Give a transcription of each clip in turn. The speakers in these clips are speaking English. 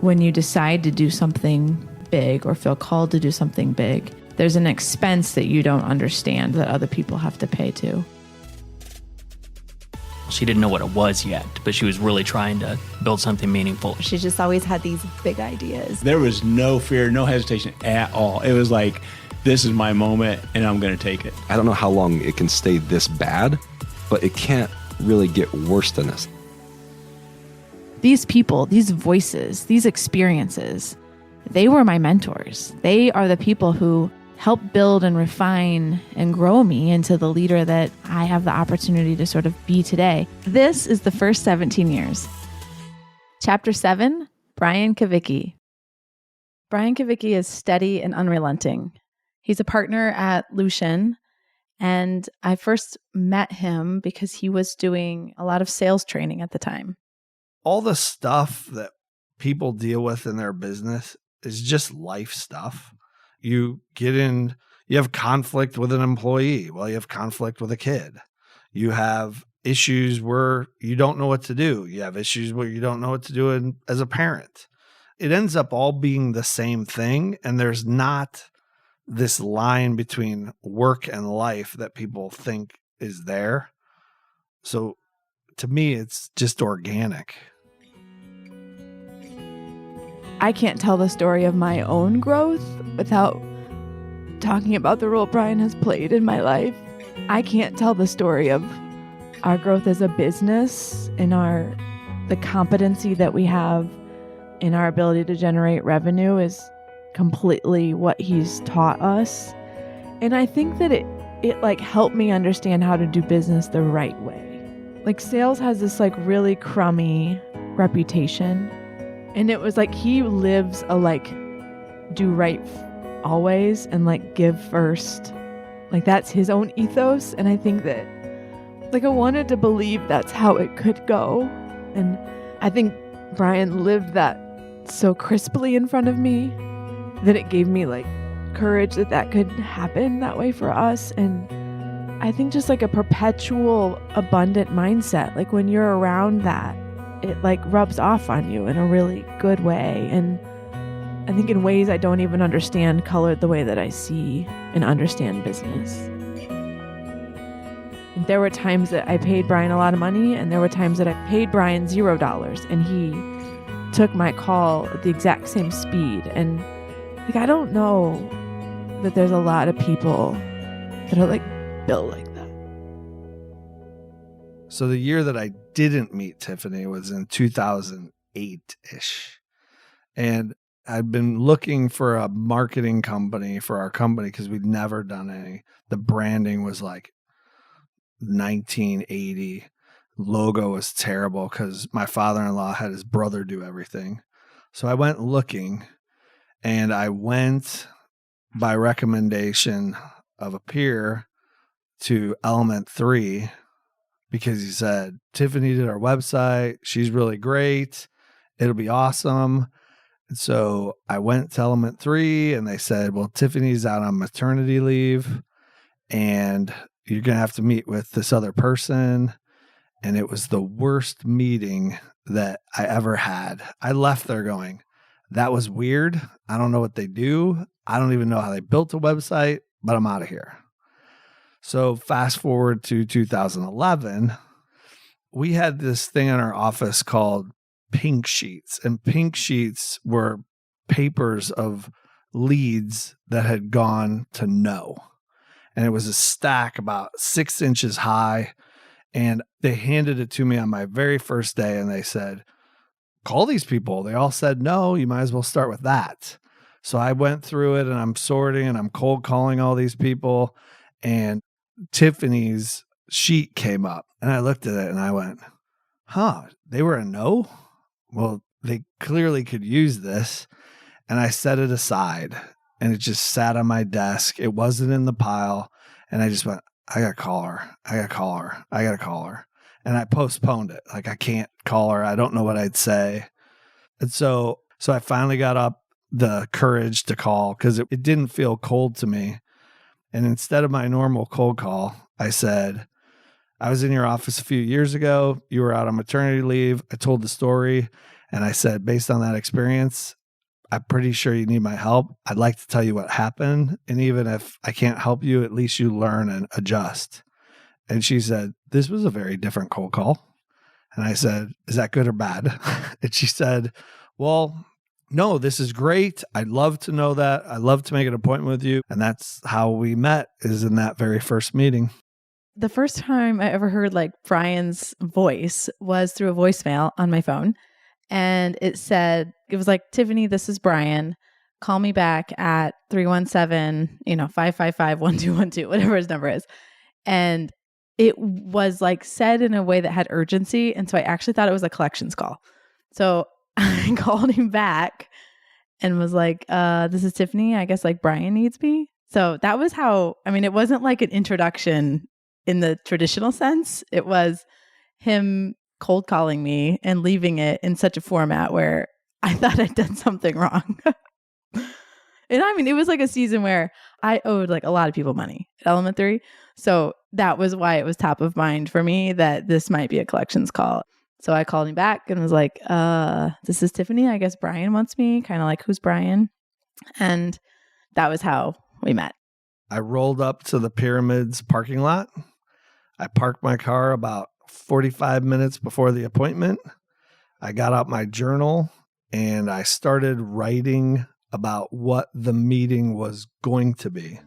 when you decide to do something big or feel called to do something big, there's an expense that you don't understand that other people have to pay to. She didn't know what it was yet, but she was really trying to build something meaningful. She just always had these big ideas. There was no fear, no hesitation at all. It was like, this is my moment and I'm going to take it. I don't know how long it can stay this bad, but it can't really get worse than this. These people, these voices, these experiences, they were my mentors. They are the people who helped build and refine and grow me into the leader that I have the opportunity to sort of be today. This is the first 17 years. Chapter 7, Brian Kavicky. Brian Kavicky is steady and unrelenting. He's a partner at Lucian, and I first met him because he was doing a lot of sales training at the time. All the stuff that people deal with in their business is just life stuff. You have conflict with an employee. Well, you have conflict with a kid. You have issues where you don't know what to do. You have issues where you don't know what to do as a parent. It ends up all being the same thing. And there's not this line between work and life that people think is there. So to me, it's just organic. I can't tell the story of my own growth without talking about the role Brian has played in my life. I can't tell the story of our growth as a business and the competency that we have in our ability to generate revenue is completely what he's taught us. And I think that it like helped me understand how to do business the right way. Like sales has this like really crummy reputation. And it was like he lives a like do right always and like give first. Like that's his own ethos. And I think that like I wanted to believe that's how it could go. And I think Brian lived that so crisply in front of me that it gave me like courage that could happen that way for us. And I think just like a perpetual abundant mindset, like when you're around that, it like rubs off on you in a really good way. And I think in ways I don't even understand colored the way that I see and understand business. And there were times that I paid Brian a lot of money, and there were times that I paid Brian $0, and he took my call at the exact same speed. And like I don't know that there's a lot of people that are like built like that. So the year that I didn't meet Tiffany was in 2008-ish. And I'd been looking for a marketing company for our company because we'd never done any. The branding was like 1980. Logo was terrible because my father-in-law had his brother do everything. So I went looking, and I went by recommendation of a peer to Element 3 because he said, Tiffany did our website. She's really great. It'll be awesome. And so I went to Element 3 and they said, well, Tiffany's out on maternity leave and you're going to have to meet with this other person. And it was the worst meeting that I ever had. I left there going, that was weird. I don't know what they do. I don't even know how they built a website, but I'm out of here. So fast forward to 2011, we had this thing in our office called pink sheets, and pink sheets were papers of leads that had gone to no. And it was a stack about 6 inches high. And they handed it to me on my very first day. And they said, call these people. They all said, no, you might as well start with that. So I went through it and I'm sorting and I'm cold calling all these people. And Tiffany's sheet came up and I looked at it and I went, they were a no? Well, they clearly could use this. And I set it aside and it just sat on my desk. It wasn't in the pile. And I just went, I got to call her. I got to call her. I got to call her. And I postponed it. Like, I can't call her. I don't know what I'd say. And so I finally got up the courage to call because it didn't feel cold to me. And instead of my normal cold call, I said, I was in your office a few years ago. You were out on maternity leave. I told the story. And I said, based on that experience, I'm pretty sure you need my help. I'd like to tell you what happened. And even if I can't help you, at least you learn and adjust. And she said, this was a very different cold call. And I said, is that good or bad? And she said, well, no, this is great. I'd love to know that. I'd love to make an appointment with you. And that's how we met, is in that very first meeting. The first time I ever heard like Brian's voice was through a voicemail on my phone. And it was like, Tiffany, this is Brian. Call me back at 317-555-1212, whatever his number is. And it was like said in a way that had urgency. And so I actually thought it was a collections call. So I called him back and was like, this is Tiffany. I guess like Brian needs me. So that was how, it wasn't like an introduction in the traditional sense. It was him cold calling me and leaving it in such a format where I thought I'd done something wrong. And it was like a season where I owed like a lot of people money at Element 3. So that was why it was top of mind for me that this might be a collections call. So I called him back and was like, this is Tiffany. I guess Brian wants me. Kind of like, who's Brian? And that was how we met. I rolled up to the Pyramids parking lot. I parked my car about 45 minutes before the appointment. I got out my journal and I started writing about what the meeting was going to be.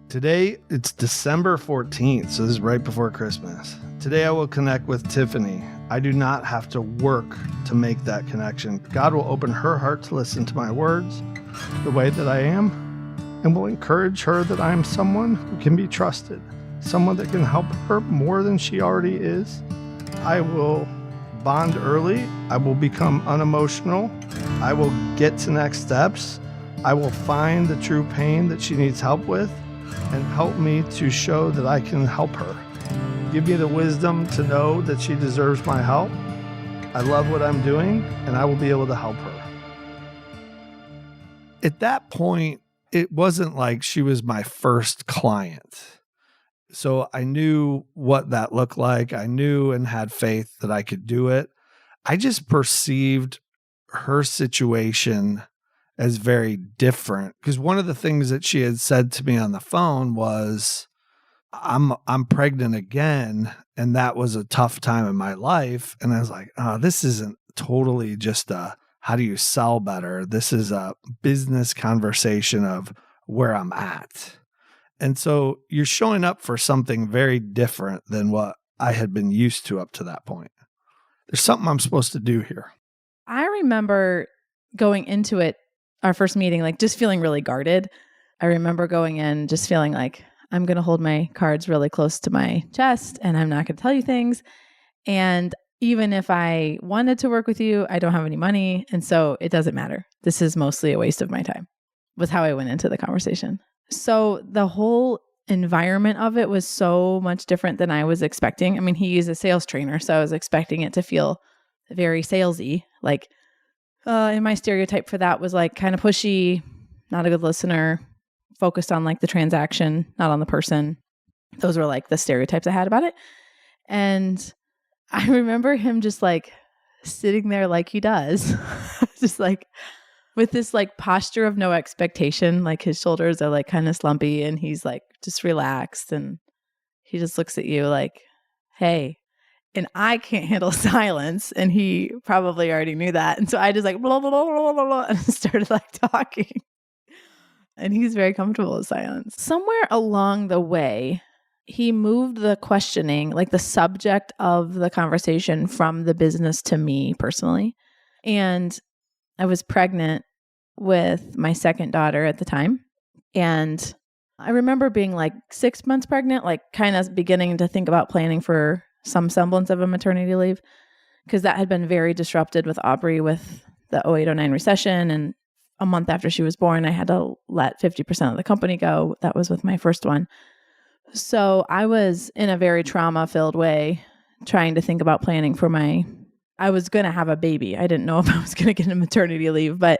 Today, it's December 14th, so this is right before Christmas. Today, I will connect with Tiffany. I do not have to work to make that connection. God will open her heart to listen to my words the way that I am, and will encourage her that I am someone who can be trusted, someone that can help her more than she already is. I will bond early. I will become unemotional. I will get to next steps. I will find the true pain that she needs help with and help me to show that I can help her. Give me the wisdom to know that she deserves my help. I love what I'm doing, and I will be able to help her. At that point, it wasn't like she was my first client. So I knew what that looked like. I knew and had faith that I could do it. I just perceived her situation as very different, because one of the things that she had said to me on the phone was, I'm pregnant again, and that was a tough time in my life. And I was like, oh, this isn't totally just a how do you sell better. This is a business conversation of where I'm at. And so you're showing up for something very different than what I had been used to up to that point. There's something I'm supposed to do here. I remember going into it, our first meeting, like just feeling really guarded. I remember going in just feeling like I'm going to hold my cards really close to my chest and I'm not going to tell you things. And even if I wanted to work with you, I don't have any money. And so it doesn't matter. This is mostly a waste of my time, was how I went into the conversation. So the whole environment of it was so much different than I was expecting. He's a sales trainer, so I was expecting it to feel very salesy. Like, and my stereotype for that was like kind of pushy, not a good listener, focused on like the transaction, not on the person. Those were like the stereotypes I had about it. And I remember him just like sitting there like he does, just like with this like posture of no expectation, like his shoulders are like kind of slumpy and he's like just relaxed and he just looks at you like, hey. And I can't handle silence. And he probably already knew that. And so I just like, blah, blah, blah, blah, blah, blah, and started like talking. And he's very comfortable with silence. Somewhere along the way, he moved the questioning, like the subject of the conversation, from the business to me personally. And I was pregnant with my second daughter at the time. And I remember being like 6 months pregnant, like kind of beginning to think about planning for some semblance of a maternity leave, because that had been very disrupted with Aubrey with the 08-09 recession. And a month after she was born, I had to let 50% of the company go. That was with my first one. So I was in a very trauma-filled way trying to think about planning for I was going to have a baby. I didn't know if I was going to get a maternity leave, but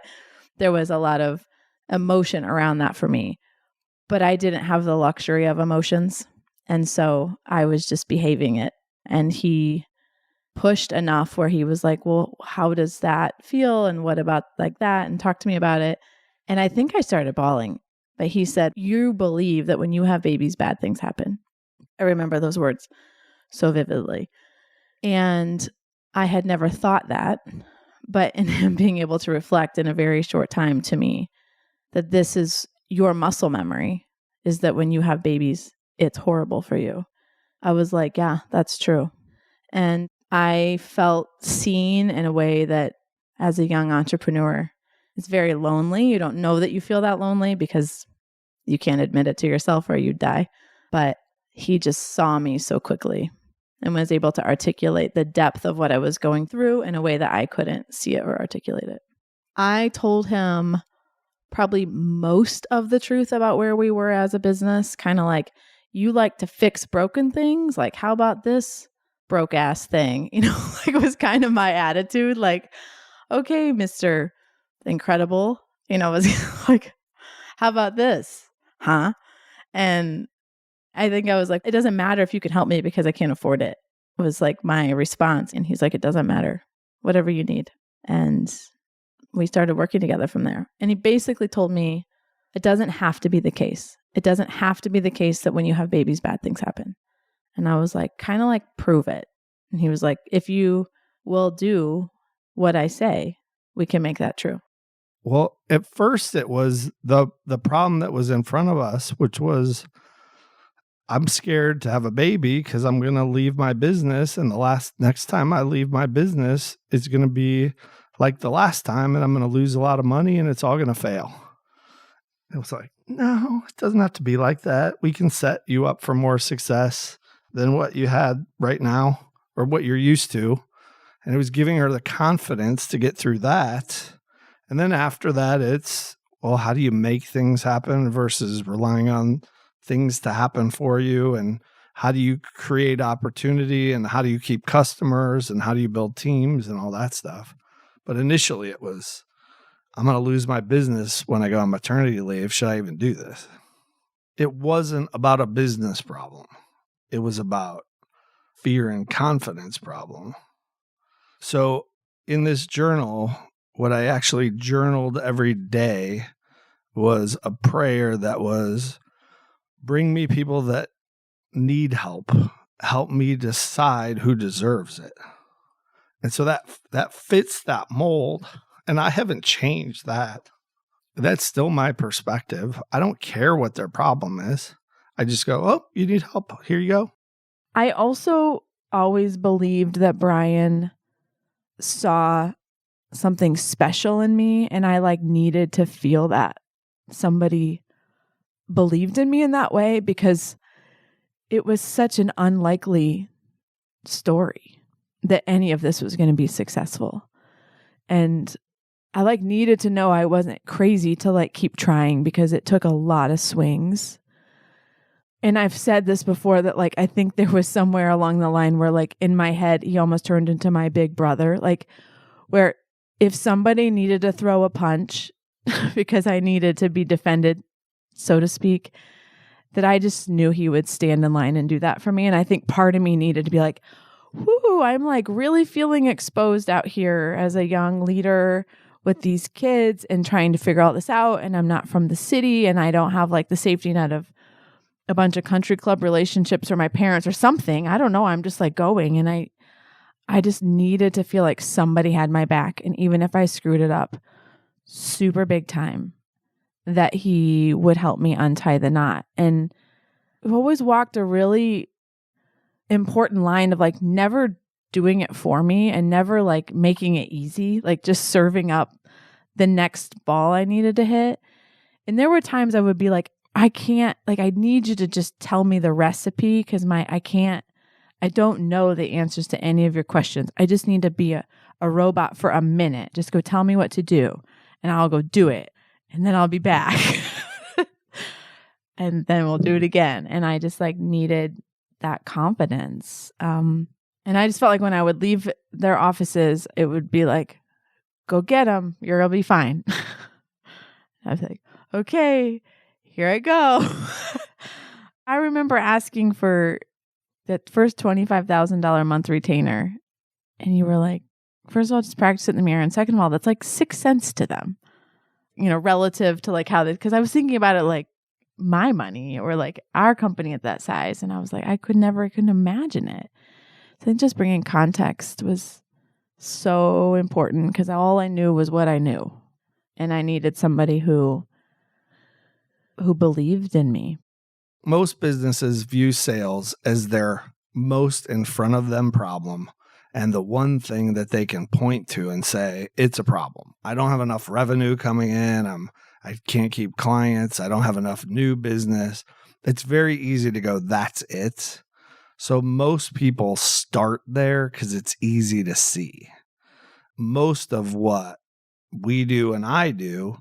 there was a lot of emotion around that for me. But I didn't have the luxury of emotions. And so I was just behaving it. And he pushed enough where he was like, well, how does that feel? And what about like that? And talk to me about it. And I think I started bawling. But he said, you believe that when you have babies, bad things happen. I remember those words so vividly. And I had never thought that. But in him being able to reflect in a very short time to me that this is your muscle memory, is that when you have babies, it's horrible for you. I was like, yeah, that's true. And I felt seen in a way that as a young entrepreneur, it's very lonely. You don't know that you feel that lonely because you can't admit it to yourself or you'd die. But he just saw me so quickly and was able to articulate the depth of what I was going through in a way that I couldn't see it or articulate it. I told him probably most of the truth about where we were as a business, kind of like, you like to fix broken things? Like, how about this broke ass thing? Like it was kind of my attitude. Like, okay, Mr. Incredible, was like, how about this? Huh? And I think I was like, it doesn't matter if you can help me because I can't afford it. It was like my response. And he's like, it doesn't matter, whatever you need. And we started working together from there. And he basically told me, it doesn't have to be the case. It doesn't have to be the case that when you have babies, bad things happen. And I was like, kind of like, prove it. And he was like, if you will do what I say, we can make that true. Well, at first it was the problem that was in front of us, which was I'm scared to have a baby because I'm going to leave my business. And next time I leave my business, it's going to be like the last time and I'm going to lose a lot of money and it's all going to fail. It was like, no, it doesn't have to be like that. We can set you up for more success than what you had right now or what you're used to. And it was giving her the confidence to get through that. And then after that, it's, well, how do you make things happen versus relying on things to happen for you? And how do you create opportunity? And how do you keep customers? And how do you build teams and all that stuff? But initially it was, I'm going to lose my business when I go on maternity leave. Should I even do this? It wasn't about a business problem. It was about fear and confidence problem. So in this journal, what I actually journaled every day was a prayer that was, bring me people that need help. Help me decide who deserves it. And so that fits that mold. And I haven't changed that. That's still my perspective. I don't care what their problem is. I just go, oh, you need help. Here you go. I also always believed that Brian saw something special in me, and I needed to feel that somebody believed in me in that way, because it was such an unlikely story that any of this was going to be successful. And I needed to know I wasn't crazy to keep trying, because it took a lot of swings. And I've said this before that I think there was somewhere along the line where in my head, he almost turned into my big brother, where if somebody needed to throw a punch because I needed to be defended, so to speak, that I just knew he would stand in line and do that for me. And I think part of me needed to be like, whoo, I'm really feeling exposed out here as a young leader with these kids and trying to figure all this out. And I'm not from the city and I don't have the safety net of a bunch of country club relationships or my parents or something. I don't know. I'm just going. And I just needed to feel like somebody had my back. And even if I screwed it up super big time, that he would help me untie the knot. And I've always walked a really important line of never doing it for me and never making it easy, just serving up the next ball I needed to hit. And there were times I would be I can't, I need you to just tell me the recipe, because I don't know the answers to any of your questions. I just need to be a robot for a minute. Just go tell me what to do and I'll go do it. And then I'll be back. And then we'll do it again. And I just needed that confidence. And I just felt when I would leave their offices, it would be go get them. You're going to be fine. I was okay, here I go. I remember asking for that first $25,000 a month retainer And you were like, first of all, just practice it in the mirror. And second of all, that's like 6 cents to them, relative to like how because I was thinking about it like my money or like our company at that size. And I was like, I couldn't imagine it. So I think just bringing context was so important because all I knew was what I knew. And I needed somebody who believed in me. Most businesses view sales as their most in front of them problem and the one thing that they can point to and say, it's a problem. I don't have enough revenue coming in. I can't keep clients. I don't have enough new business. It's very easy to go, that's it. So most people start there because it's easy to see. Most of what we do and I do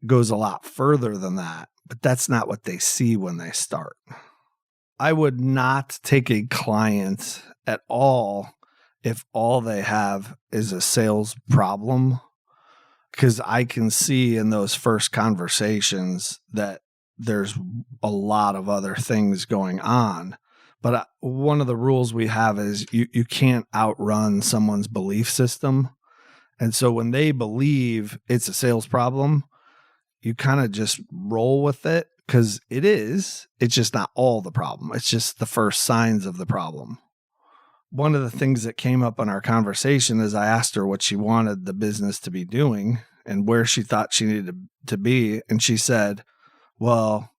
goes a lot further than that, but that's not what they see when they start. I would not take a client at all if all they have is a sales problem, because I can see in those first conversations that there's a lot of other things going on. But one of the rules we have is you can't outrun someone's belief system. And so when they believe it's a sales problem, you kind of just roll with it because it's just not all the problem. It's just the first signs of the problem. One of the things that came up in our conversation is I asked her what she wanted the business to be doing and where she thought she needed to be. And she said, well,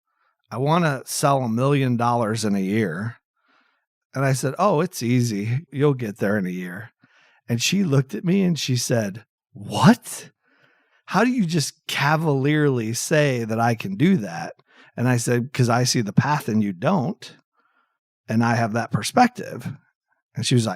I want to sell $1 million in a year. And I said, oh, it's easy. You'll get there in a year. And she looked at me and she said, what? How do you just cavalierly say that I can do that? And I said, because I see the path and you don't. And I have that perspective. And she was,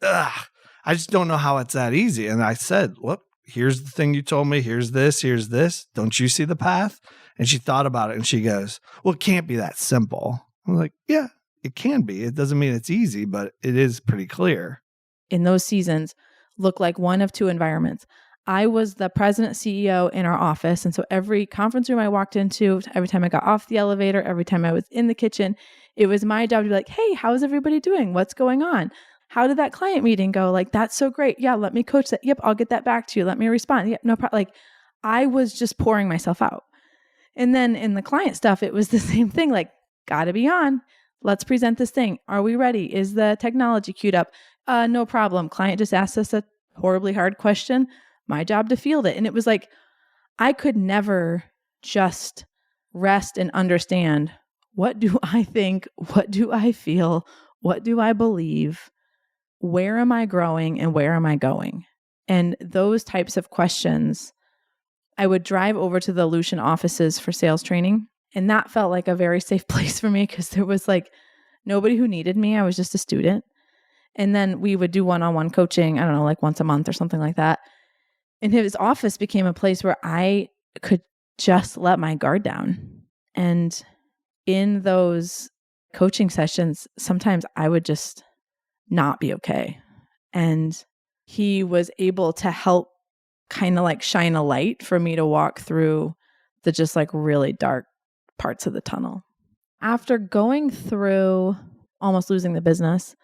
ugh, I just don't know how it's that easy. And I said, look, here's the thing you told me. Here's this. Don't you see the path? And she thought about it and she goes, well, it can't be that simple. I'm like, yeah, it can be. It doesn't mean it's easy, but it is pretty clear. In those seasons, looked like one of two environments. I was the president CEO in our office. And so every conference room I walked into, every time I got off the elevator, every time I was in the kitchen, it was my job to be like, hey, how's everybody doing? What's going on? How did that client meeting go? Like, that's so great. Yeah, let me coach that. Yep, I'll get that back to you. Let me respond. Yep, no problem. Like, I was just pouring myself out. And then in the client stuff, it was the same thing. Like, gotta be on. Let's present this thing. Are we ready? Is the technology queued up? No problem. Client just asked us a horribly hard question. My job to field it. And it was like, I could never just rest and understand, what do I think? What do I feel? What do I believe? Where am I growing and where am I going? And those types of questions, I would drive over to the Aleutian offices for sales training. And that felt like a very safe place for me because there was like nobody who needed me. I was just a student. And then we would do one-on-one coaching, I don't know, like once a month or something like that. And his office became a place where I could just let my guard down. And in those coaching sessions, sometimes I would just not be okay. And he was able to help kind of like shine a light for me to walk through the just like really dark parts of the tunnel. After going through almost losing the business,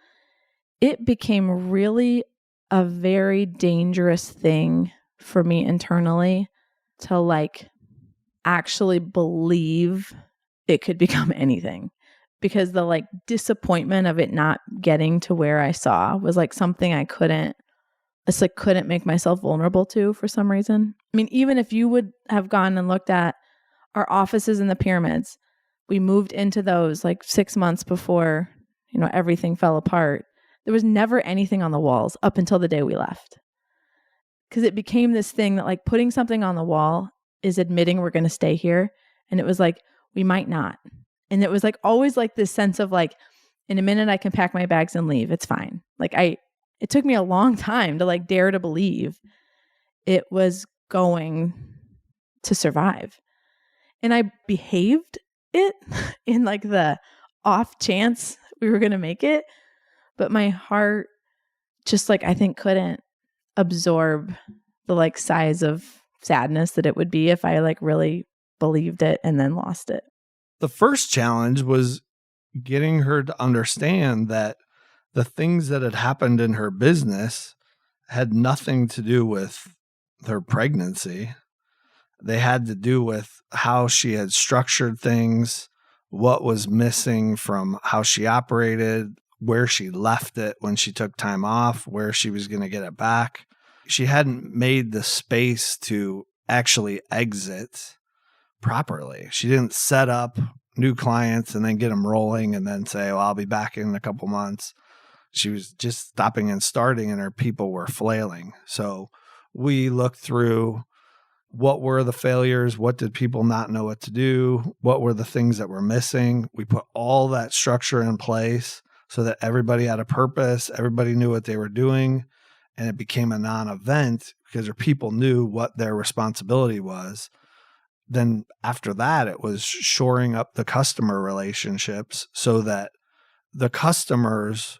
it became really a very dangerous thing for me internally to like actually believe it could become anything, because the like disappointment of it not getting to where I saw was like something I couldn't make myself vulnerable to for some reason. I mean, even if you would have gone and looked at our offices in the pyramids, we moved into those like 6 months before, everything fell apart. There was never anything on the walls up until the day we left. Because it became this thing that like putting something on the wall is admitting we're going to stay here. And it was like, we might not. And it was like always like this sense of like, in a minute I can pack my bags and leave. It's fine. Like it took me a long time to like dare to believe it was going to survive. And I behaved it in like the off chance we were going to make it. But my heart just like, I think couldn't absorb the like size of sadness that it would be if I like really believed it and then lost it. The first challenge was getting her to understand that the things that had happened in her business had nothing to do with her pregnancy. They had to do with how she had structured things, what was missing from how she operated, where she left it when she took time off, where she was going to get it back. She hadn't made the space to actually exit properly. She didn't set up new clients and then get them rolling and then say, well, I'll be back in a couple months. She was just stopping and starting, and her people were flailing. So we looked through what were the failures, what did people not know what to do, what were the things that were missing. We put all that structure in place so that everybody had a purpose, everybody knew what they were doing, and it became a non-event because their people knew what their responsibility was. Then after that, it was shoring up the customer relationships so that the customers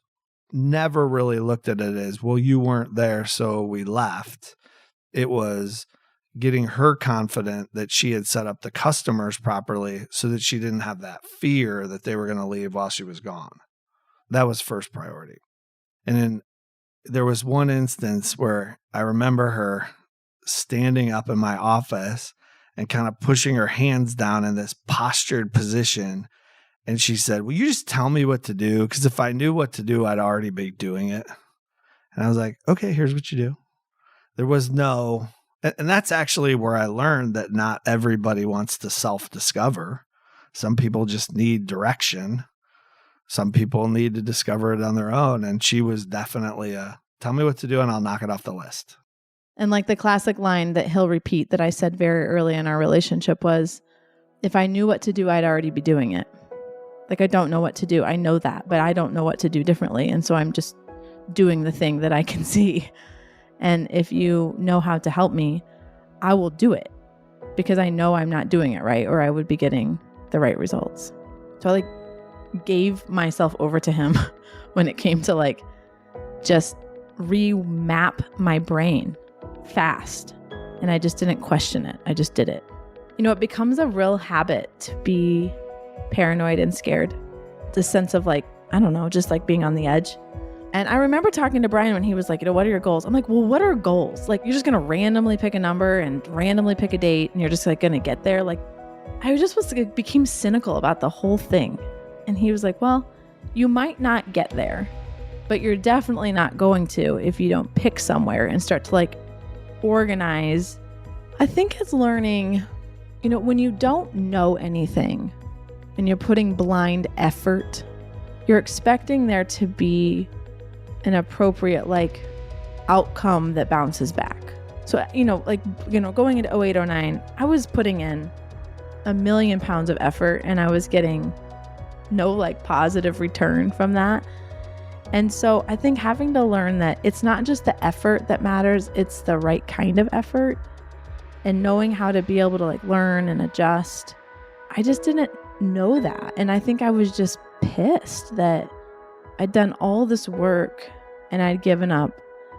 never really looked at it as, well, you weren't there, so we left. It was getting her confident that she had set up the customers properly so that she didn't have that fear that they were going to leave while she was gone. That was first priority. And then there was one instance where I remember her standing up in my office and kind of pushing her hands down in this postured position. And she said, will you just tell me what to do? Because if I knew what to do, I'd already be doing it. And I was like, okay, here's what you do. There was no, and that's actually where I learned that not everybody wants to self-discover. Some people just need direction. Some people need to discover it on their own. And she was definitely tell me what to do and I'll knock it off the list. And like the classic line that he'll repeat that I said very early in our relationship was, if I knew what to do, I'd already be doing it. Like, I don't know what to do. I know that, but I don't know what to do differently. And so I'm just doing the thing that I can see. And if you know how to help me, I will do it because I know I'm not doing it right, or I would be getting the right results. So I gave myself over to him when it came to just remap my brain fast. And I just didn't question it. I just did it. It becomes a real habit to be paranoid and scared. The sense of just being on the edge. And I remember talking to Brian when he was like, what are your goals? I'm like, well, what are goals? You're just going to randomly pick a number and randomly pick a date and you're just going to get there. I just became cynical about the whole thing. And he was like, well, you might not get there, but you're definitely not going to if you don't pick somewhere and start to organize. I think it's learning, when you don't know anything and you're putting blind effort, you're expecting there to be an appropriate outcome that bounces back. So, going into 08, 09, I was putting in 1 million pounds of effort and I was getting no positive return from that. And so I think having to learn that it's not just the effort that matters, it's the right kind of effort, and knowing how to be able to learn and adjust. I just didn't know that. And I think I was just pissed that I'd done all this work and I'd given up.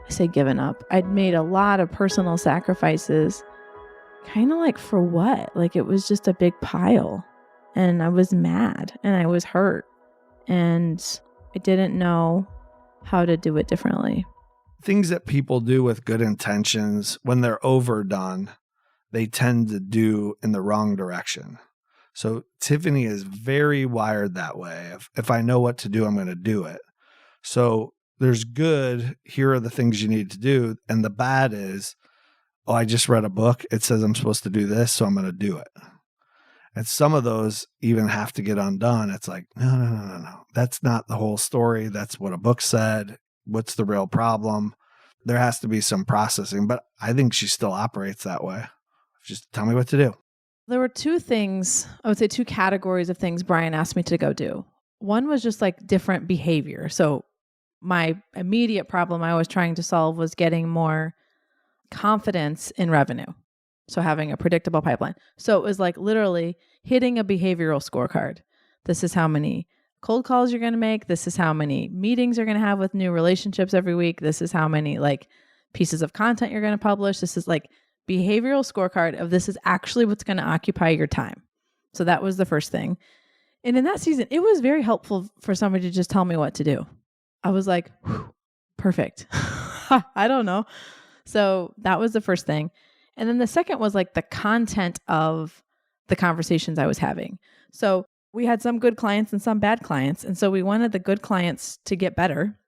I say given up. I'd made a lot of personal sacrifices, kind of for what? It was just a big pile. And I was mad and I was hurt. And I didn't know how to do it differently. Things that people do with good intentions, when they're overdone, they tend to do in the wrong direction. So Tiffany is very wired that way. If I know what to do, I'm going to do it. So there's good, here are the things you need to do. And the bad is, I just read a book. It says I'm supposed to do this, so I'm going to do it. And some of those even have to get undone. It's no. That's not the whole story. That's what a book said. What's the real problem? There has to be some processing, but I think she still operates that way. Just tell me what to do. There were two things, I would say two categories of things Brian asked me to go do. One was just different behavior. So my immediate problem I was trying to solve was getting more confidence in revenue. So having a predictable pipeline. So it was literally hitting a behavioral scorecard. This is how many cold calls you're going to make. This is how many meetings you're going to have with new relationships every week. This is how many pieces of content you're going to publish. This is behavioral scorecard of this is actually what's going to occupy your time. So that was the first thing. And in that season, it was very helpful for somebody to just tell me what to do. I was like, whew, perfect. I don't know. So that was the first thing. And then the second was like the content of the conversations I was having. So we had some good clients and some bad clients. And so we wanted the good clients to get better.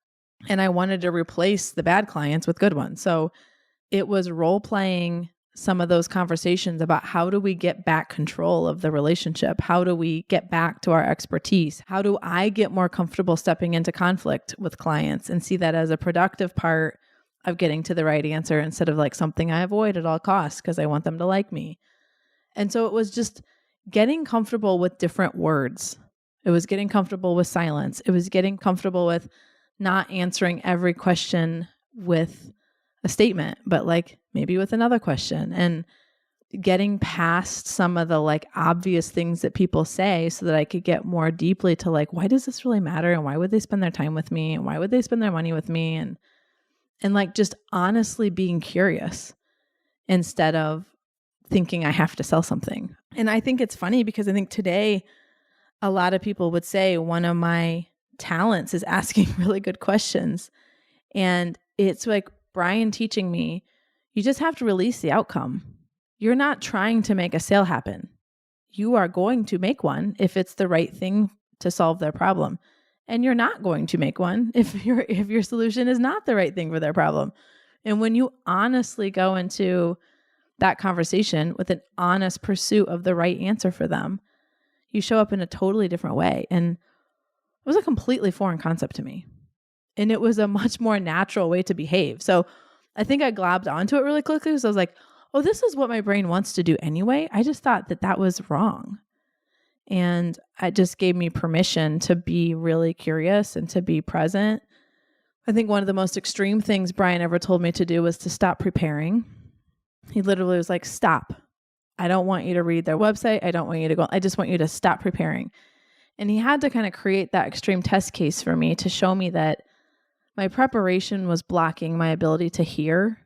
And I wanted to replace the bad clients with good ones. So it was role playing some of those conversations about how do we get back control of the relationship? How do we get back to our expertise? How do I get more comfortable stepping into conflict with clients and see that as a productive part of getting to the right answer instead of like something I avoid at all costs because I want them to like me? And so it was just getting comfortable with different words. It was getting comfortable with silence. It was getting comfortable with not answering every question with a statement, but like maybe with another question, and getting past some of the like obvious things that people say so that I could get more deeply to like, why does this really matter? And why would they spend their time with me? And why would they spend their money with me? And like just honestly being curious instead of thinking I have to sell something. And I think it's funny because I think today a lot of people would say one of my talents is asking really good questions. And it's like Brian teaching me, you just have to release the outcome. You're not trying to make a sale happen. You are going to make one if it's the right thing to solve their problem. And you're not going to make one if your solution is not the right thing for their problem. And when you honestly go into that conversation with an honest pursuit of the right answer for them, you show up in a totally different way. And it was a completely foreign concept to me. And it was a much more natural way to behave. So I think I globbed onto it really quickly because I was like, oh, this is what my brain wants to do anyway. I just thought that that was wrong. And it just gave me permission to be really curious and to be present. I think one of the most extreme things Brian ever told me to do was to stop preparing. He literally was like, stop. I don't want you to read their website. I don't want you to go. I just want you to stop preparing. And he had to kind of create that extreme test case for me to show me that my preparation was blocking my ability to hear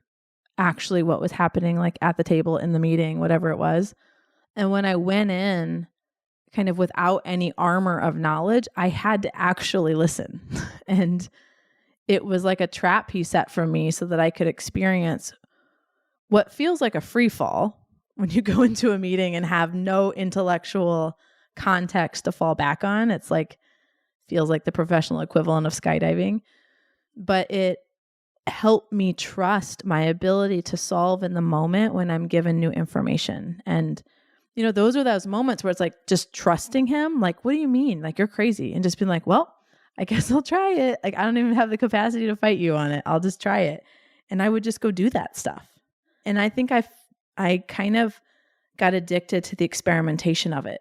actually what was happening, like at the table, in the meeting, whatever it was. And when I went in kind of without any armor of knowledge, I had to actually listen. And it was like a trap he set for me so that I could experience what feels like a free fall when you go into a meeting and have no intellectual context to fall back on. It's like, feels like the professional equivalent of skydiving. But it helped me trust my ability to solve in the moment when I'm given new information. And, you know, those are those moments where it's like just trusting him. Like, what do you mean? Like, you're crazy. And just being like, well, I guess I'll try it. Like, I don't even have the capacity to fight you on it. I'll just try it. And I would just go do that stuff. And I think I kind of got addicted to the experimentation of it.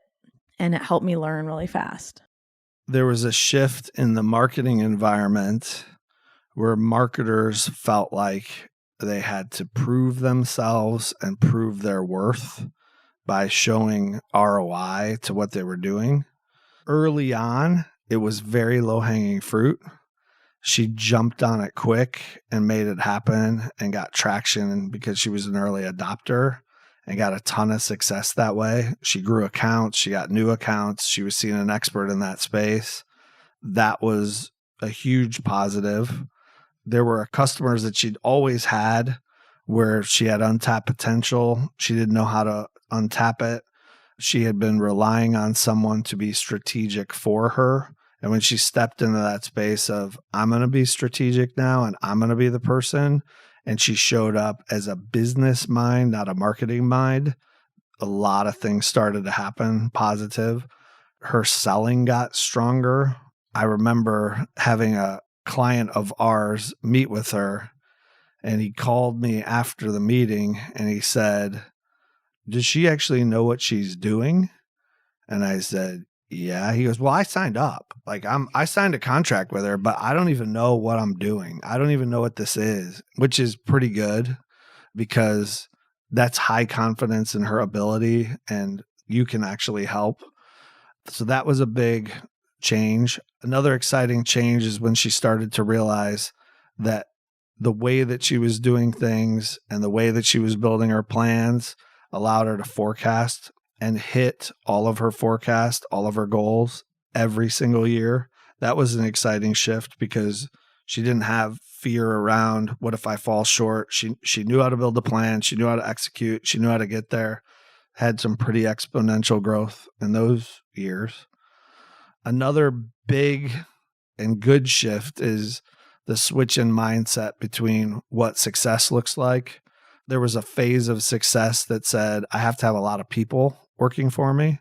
And it helped me learn really fast. There was a shift in the marketing environment where marketers felt like they had to prove themselves and prove their worth by showing ROI to what they were doing. Early on, it was very low-hanging fruit. She jumped on it quick and made it happen and got traction because she was an early adopter and got a ton of success that way. She grew accounts. She got new accounts. She was seen an expert in that space. That was a huge positive. There were customers that she'd always had where she had untapped potential. She didn't know how to untap it. She had been relying on someone to be strategic for her. And when she stepped into that space of, I'm going to be strategic now and I'm going to be the person, and she showed up as a business mind, not a marketing mind, a lot of things started to happen positive. Her selling got stronger. I remember having a client of ours meet with her, and he called me after the meeting and he said, does she actually know what she's doing? And I said, yeah. He goes, well, I signed up. Like I signed a contract with her, but I don't even know what I'm doing. I don't even know what this is, which is pretty good because that's high confidence in her ability and you can actually help. So that was a big change. Another exciting change is when she started to realize that the way that she was doing things and the way that she was building her plans allowed her to forecast and hit all of her forecast, all of her goals every single year. That was an exciting shift because She didn't have fear around what if I fall short. She knew how to build a plan. She knew how to execute. She knew how to get there. Had some pretty exponential growth in those years. Another big and good shift is the switch in mindset between what success looks like. There was a phase of success that said, I have to have a lot of people working for me,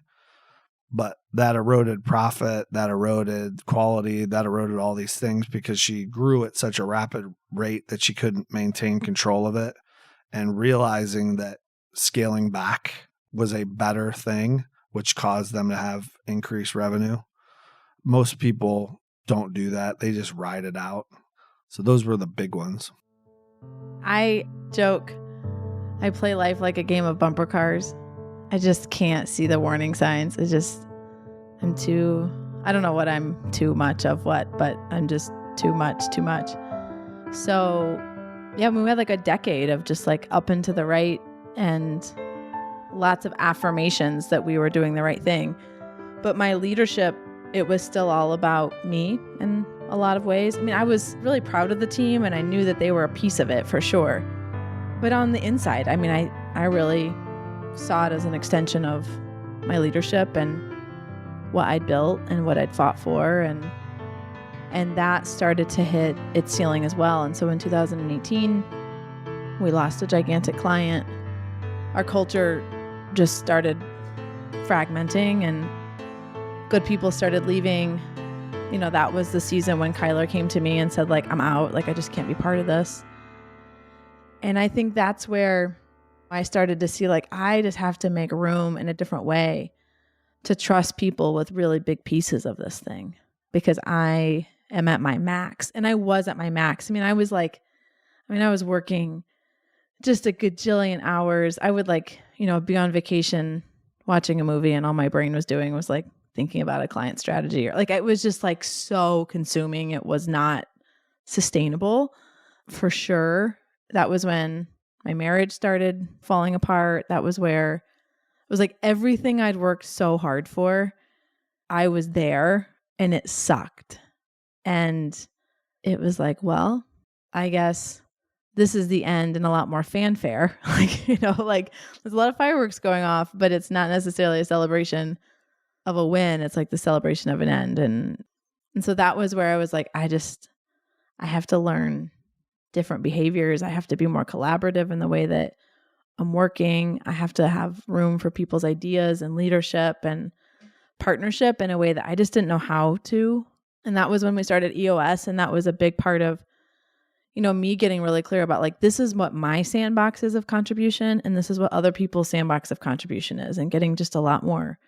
but that eroded profit, that eroded quality, that eroded all these things because she grew at such a rapid rate that she couldn't maintain control of it. And realizing that scaling back was a better thing, which caused them to have increased revenue. Most people don't do that. They just ride it out. So those were the big ones. I joke, I play life like a game of bumper cars. I just can't see the warning signs. I don't know what I'm too much of what, but I'm just too much. So yeah, we had like a decade of just like up and to the right and lots of affirmations that we were doing the right thing. But my leadership, it was still all about me in a lot of ways. I mean, I was really proud of the team and I knew that they were a piece of it for sure. But on the inside, I mean, I really saw it as an extension of my leadership and what I'd built and what I'd fought for. And that started to hit its ceiling as well. And so in 2018, we lost a gigantic client. Our culture just started fragmenting and good people started leaving. You know, that was the season when Kyler came to me and said, like, I'm out. Like, I just can't be part of this. And I think that's where I started to see, like, I just have to make room in a different way to trust people with really big pieces of this thing because I am at my max. And I was at my max. I was working just a gajillion hours. I would be on vacation watching a movie and all my brain was doing was like thinking about a client strategy or like, it was just like so consuming. It was not sustainable for sure. That was when my marriage started falling apart. That was where it was like everything I'd worked so hard for, I was there and it sucked. And it was like, well, I guess this is the end and a lot more fanfare. There's a lot of fireworks going off, but it's not necessarily a celebration of a win. It's like the celebration of an end. And so that was where I was like, I have to learn different behaviors. I have to be more collaborative in the way that I'm working. I have to have room for people's ideas and leadership and partnership in a way that I just didn't know how to. And that was when we started EOS. And that was a big part of, me getting really clear about like, this is what my sandbox is of contribution. And this is what other people's sandbox of contribution is. And getting just a lot more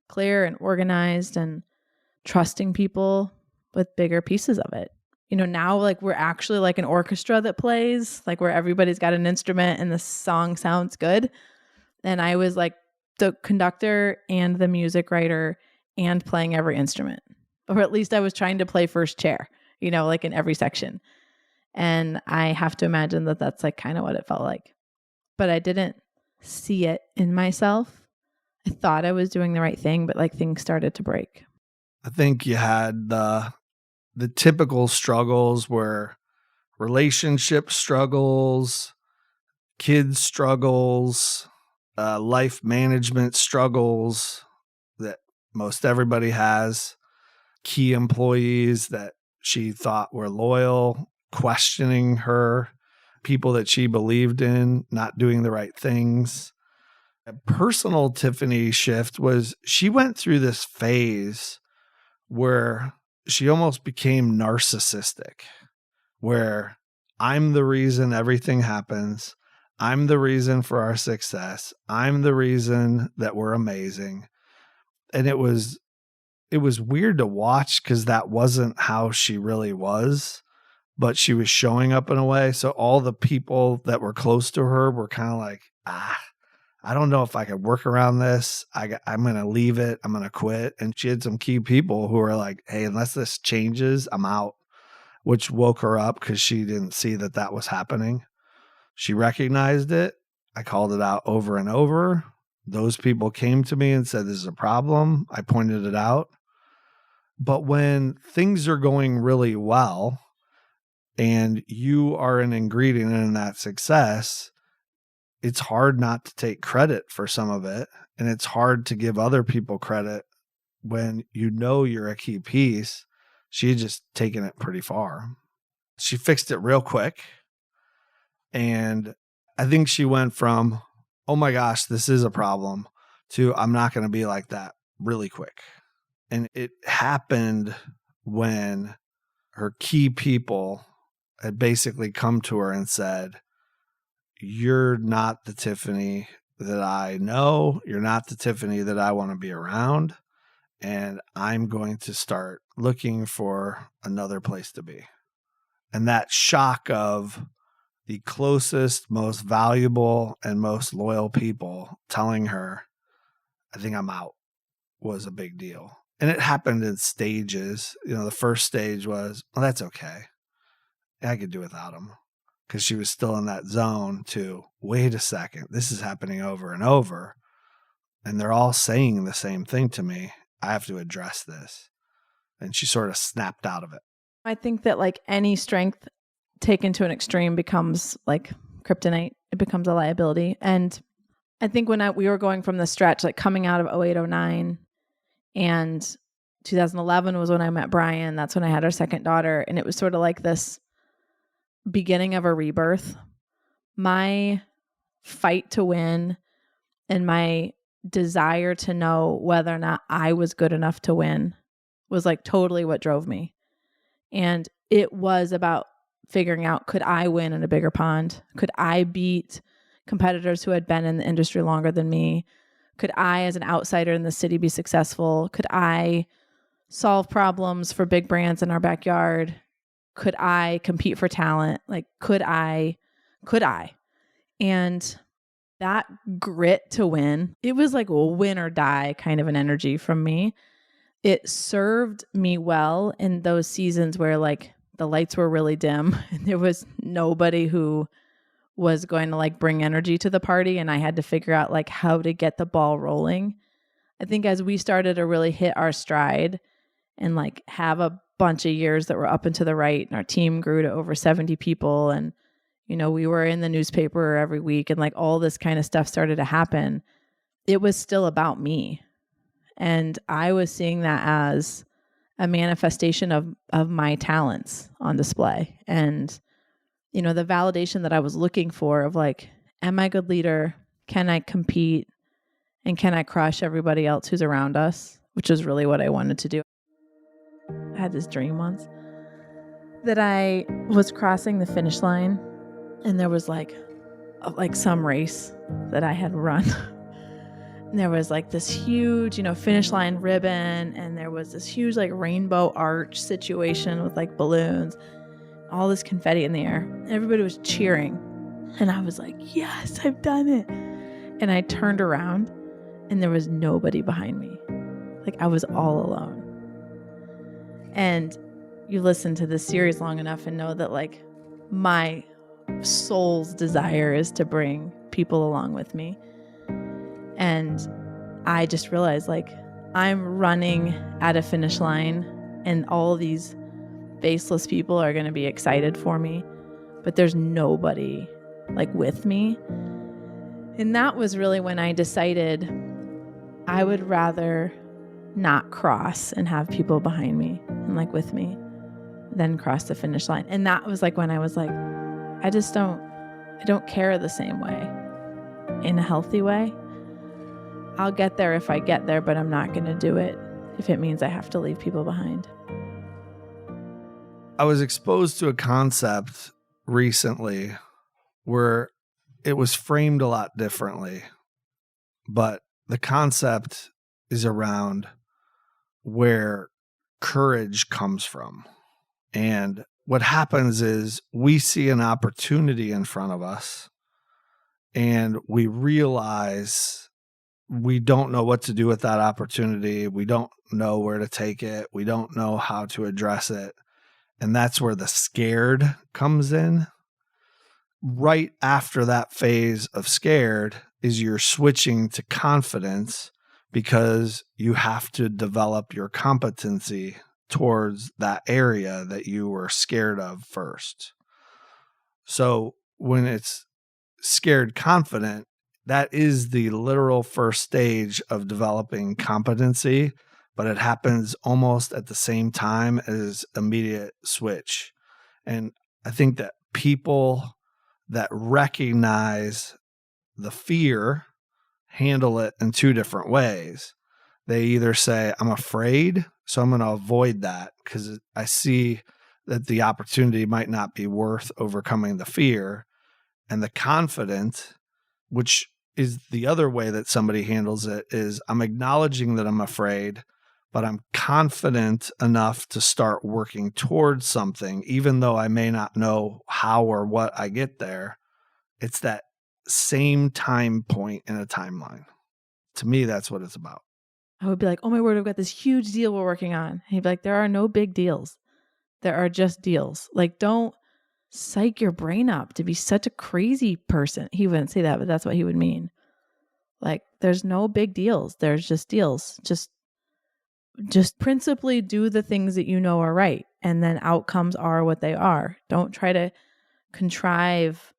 clear and organized and trusting people with bigger pieces of it. Now like we're actually like an orchestra that plays, like where everybody's got an instrument and the song sounds good. And I was like the conductor and the music writer and playing every instrument. Or at least I was trying to play first chair, like in every section. And I have to imagine that that's like kind of what it felt like. But I didn't see it in myself. I thought I was doing the right thing, but like things started to break. I think you had the typical struggles were relationship struggles, kids struggles, life management struggles that most everybody has, key employees that she thought were loyal, questioning her, people that she believed in, not doing the right things. A personal Tiffany shift was she went through this phase where she almost became narcissistic, where I'm the reason everything happens. I'm the reason for our success. I'm the reason that we're amazing. And it was weird to watch because that wasn't how she really was, but she was showing up in a way. So all the people that were close to her were kind of like, I don't know if I could work around this. I'm going to leave it. I'm going to quit. And she had some key people who were like, hey, unless this changes, I'm out, which woke her up because she didn't see that was happening. She recognized it. I called it out over and over. Those people came to me and said, this is a problem. I pointed it out. But when things are going really well and you are an ingredient in that success, it's hard not to take credit for some of it. And it's hard to give other people credit when you know you're a key piece. She had just taken it pretty far. She fixed it real quick. And I think she went from, oh my gosh, this is a problem, to I'm not going to be like that, really quick. And it happened when her key people had basically come to her and said, you're not the Tiffany that I know. You're not the Tiffany that I want to be around. And I'm going to start looking for another place to be. And that shock of the closest, most valuable, and most loyal people telling her, I think I'm out, was a big deal. And it happened in stages. You know, the first stage was, well, that's okay. I could do without him. Because she was still in that zone to, wait a second, this is happening over and over. And they're all saying the same thing to me. I have to address this. And she sort of snapped out of it. I think that like any strength taken to an extreme becomes like kryptonite. It becomes a liability. And I think when we were going from the stretch, like coming out of 08, 09, and 2011 was when I met Brian. That's when I had our second daughter. And it was sort of like this beginning of a rebirth. My fight to win and my desire to know whether or not I was good enough to win was like totally what drove me. And it was about figuring out, could I win in a bigger pond? Could I beat competitors who had been in the industry longer than me? Could I, as an outsider in the city, be successful? Could I solve problems for big brands in our backyard? Could I compete for talent? Like, could I? And that grit to win, it was like a win or die kind of an energy from me. It served me well in those seasons where like the lights were really dim and there was nobody who was going to like bring energy to the party. And I had to figure out like how to get the ball rolling. I think as we started to really hit our stride and like have a bunch of years that were up and to the right, and our team grew to over 70 people, and you know, we were in the newspaper every week, and like all this kind of stuff started to happen. It was still about me. And I was seeing that as a manifestation of my talents on display. And, you know, the validation that I was looking for of like, am I a good leader? Can I compete? And can I crush everybody else who's around us? Which is really what I wanted to do. I had this dream once that I was crossing the finish line and there was like some race that I had run. And there was like this huge, you know, finish line ribbon, and there was this huge like rainbow arch situation with like balloons, all this confetti in the air. And everybody was cheering. And I was like, yes, I've done it. And I turned around and there was nobody behind me. Like I was all alone. And you listen to this series long enough and know that like my soul's desire is to bring people along with me. And I just realized like I'm running at a finish line and all these faceless people are going to be excited for me, but there's nobody like with me. And that was really when I decided I would rather not cross and have people behind me and like with me than cross the finish line. And that was like when I was like, I don't care the same way in a healthy way. I'll get there if I get there, but I'm not going to do it if it means I have to leave people behind. I was exposed to a concept recently where it was framed a lot differently, but the concept is around where courage comes from. And what happens is we see an opportunity in front of us and we realize we don't know what to do with that opportunity. We don't know where to take it. We don't know how to address it. And that's where the scared comes in. Right after that phase of scared is you're switching to confidence because you have to develop your competency towards that area that you were scared of first. So when it's scared confident, that is the literal first stage of developing competency, but it happens almost at the same time as immediate switch. And I think that people that recognize the fear handle it in two different ways. They either say, I'm afraid, so I'm going to avoid that because I see that the opportunity might not be worth overcoming the fear. And the confident, which is the other way that somebody handles it, is I'm acknowledging that I'm afraid, but I'm confident enough to start working towards something, even though I may not know how or what I get there. It's that same time point in a timeline. To me, that's what it's about. I would be like, oh my word, I've got this huge deal we're working on. And he'd be like, there are no big deals. There are just deals. Like, don't psych your brain up to be such a crazy person. He wouldn't say that, but that's what he would mean. Like, there's no big deals. There's just deals. Just principally do the things that you know are right. And then outcomes are what they are. Don't try to contrive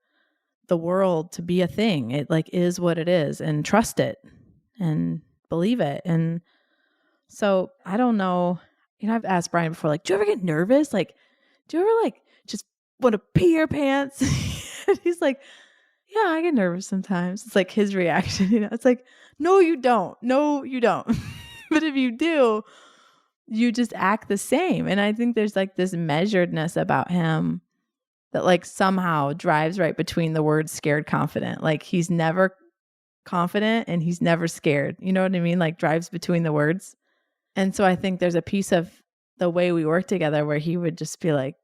the world to be a thing. It like is what it is, and trust it and believe it. And so I don't know, I've asked Brian before, like, do you ever get nervous? Like, do you ever like just want to pee your pants? And he's like, yeah, I get nervous sometimes. It's like his reaction, it's like, no, you don't. No, you don't. But if you do, you just act the same. And I think there's like this measuredness about him that like somehow drives right between the words scared, confident. Like he's never confident and he's never scared. You know what I mean? Like drives between the words. And so I think there's a piece of the way we work together where he would just be like,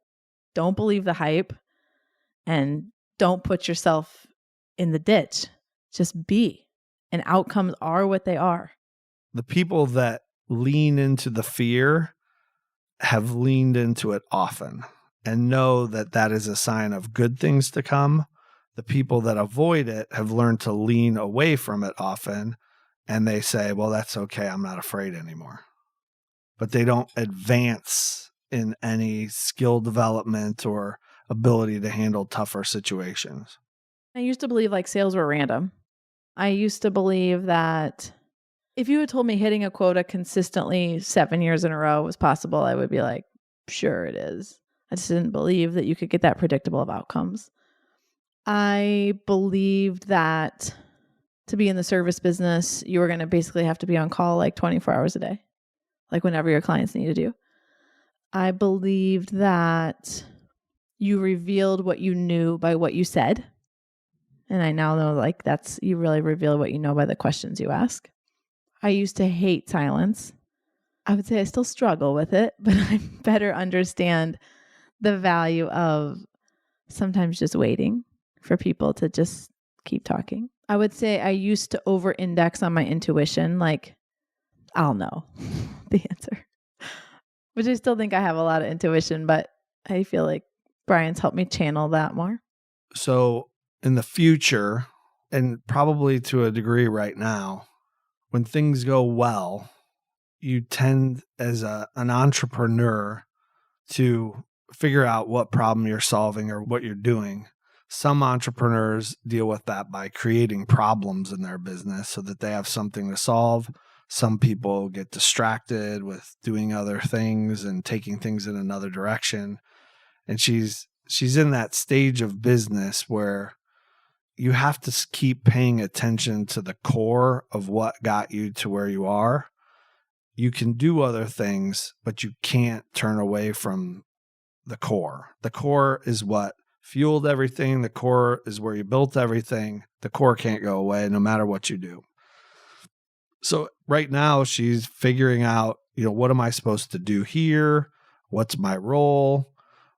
don't believe the hype and don't put yourself in the ditch. Just be. And outcomes are what they are. The people that lean into the fear have leaned into it often and know that that is a sign of good things to come. The people that avoid it have learned to lean away from it often, and they say, well, that's okay. I'm not afraid anymore. But they don't advance in any skill development or ability to handle tougher situations. I used to believe like sales were random. I used to believe that if you had told me hitting a quota consistently 7 years in a row was possible, I would be like, sure it is. I just didn't believe that you could get that predictable of outcomes. I believed that to be in the service business, you were going to basically have to be on call like 24 hours a day, like whenever your clients needed you. I believed that you revealed what you knew by what you said. And I now know like that's, you really reveal what you know by the questions you ask. I used to hate silence. I would say I still struggle with it, but I better understand the value of sometimes just waiting for people to just keep talking. I would say I used to over-index on my intuition, like, I'll know the answer. Which I still think I have a lot of intuition, but I feel like Brian's helped me channel that more. So in the future, and probably to a degree right now, when things go well, you tend as an entrepreneur to figure out what problem you're solving or what you're doing. Some entrepreneurs deal with that by creating problems in their business so that they have something to solve. Some people get distracted with doing other things and taking things in another direction. And she's in that stage of business where you have to keep paying attention to the core of what got you to where you are. You can do other things, but you can't turn away from the core. The core is what fueled everything. The core is where you built everything. The core can't go away no matter what you do. So right now she's figuring out, what am I supposed to do here? What's my role?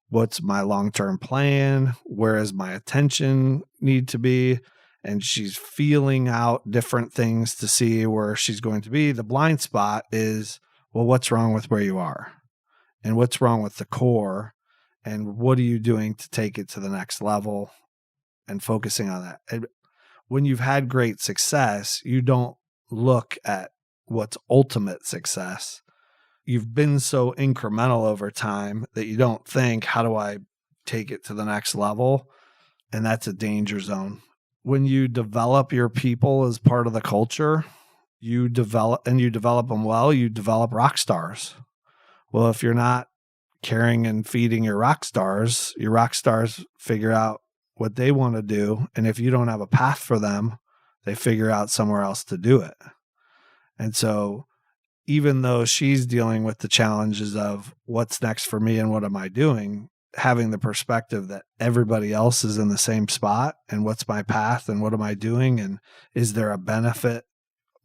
What's my long-term plan? Where does my attention need to be? And she's feeling out different things to see where she's going to be. The blind spot is, well, what's wrong with where you are? And what's wrong with the core? And what are you doing to take it to the next level? And focusing on that. And when you've had great success, you don't look at what's ultimate success. you've been so incremental over time that you don't think, how do I take it to the next level? And that's a danger zone. When you develop your people as part of the culture, you develop them well, you develop rock stars. Well, if you're not caring and feeding your rock stars figure out what they want to do. And if you don't have a path for them, they figure out somewhere else to do it. And so even though she's dealing with the challenges of what's next for me and what am I doing, having the perspective that everybody else is in the same spot and what's my path and what am I doing? And is there a benefit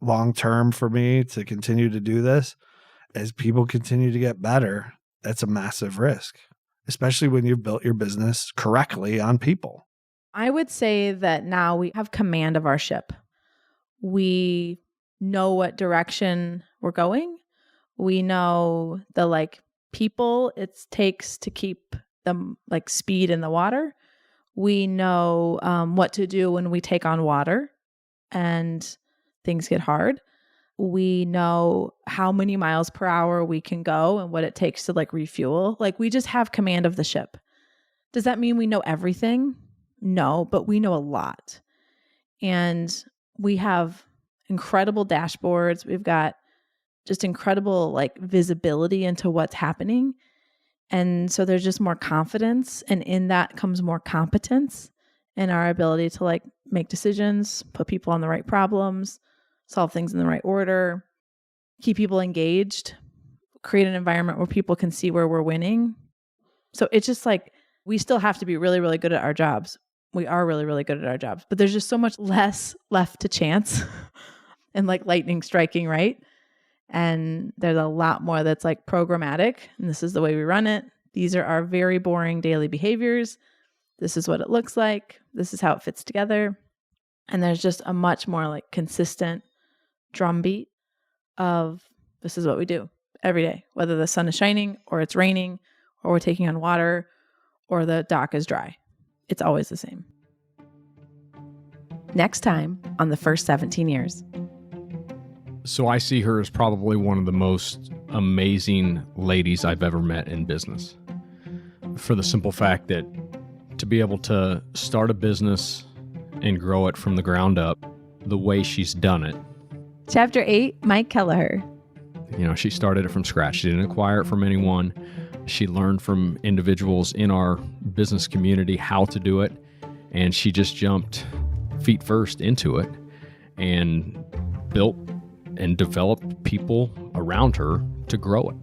long-term for me to continue to do this? As people continue to get better, that's a massive risk, especially when you've built your business correctly on people. I would say that now we have command of our ship. We know what direction we're going. We know the people it takes to keep the speed in the water. We know what to do when we take on water and things get hard. We know how many miles per hour we can go and what it takes to refuel. We just have command of the ship. Does that mean we know everything? No, but we know a lot. And we have incredible dashboards. We've got just incredible visibility into what's happening. And so there's just more confidence. And in that comes more competence in our ability to make decisions, put people on the right problems, solve things in the right order, keep people engaged, create an environment where people can see where we're winning. So it's just we still have to be really, really good at our jobs. We are really, really good at our jobs, but there's just so much less left to chance and lightning striking, right? And there's a lot more that's programmatic, and this is the way we run it. These are our very boring daily behaviors. This is what it looks like. This is how it fits together. And there's just a much more consistent drumbeat of this is what we do every day, whether the sun is shining or it's raining or we're taking on water or the dock is dry. It's always the same. Next time on The First 17 Years. So I see her as probably one of the most amazing ladies I've ever met in business. For the simple fact that to be able to start a business and grow it from the ground up the way she's done it. Chapter 8, Mike Kelleher. She started it from scratch. She didn't acquire it from anyone. She learned from individuals in our business community how to do it. And she just jumped feet first into it and built and developed people around her to grow it.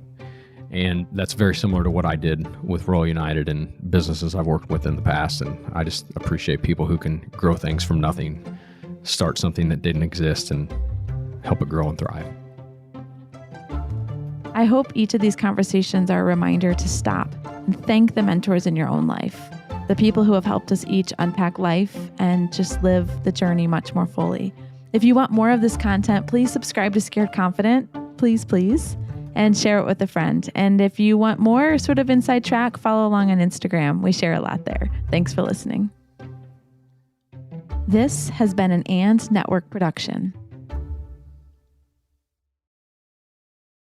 And that's very similar to what I did with Royal United and businesses I've worked with in the past. And I just appreciate people who can grow things from nothing, start something that didn't exist and help it grow and thrive. I hope each of these conversations are a reminder to stop and thank the mentors in your own life, the people who have helped us each unpack life and just live the journey much more fully. If you want more of this content, please subscribe to Scared Confident, please, and share it with a friend. And if you want more sort of inside track, follow along on Instagram. We share a lot there. Thanks for listening. This has been an And Network production.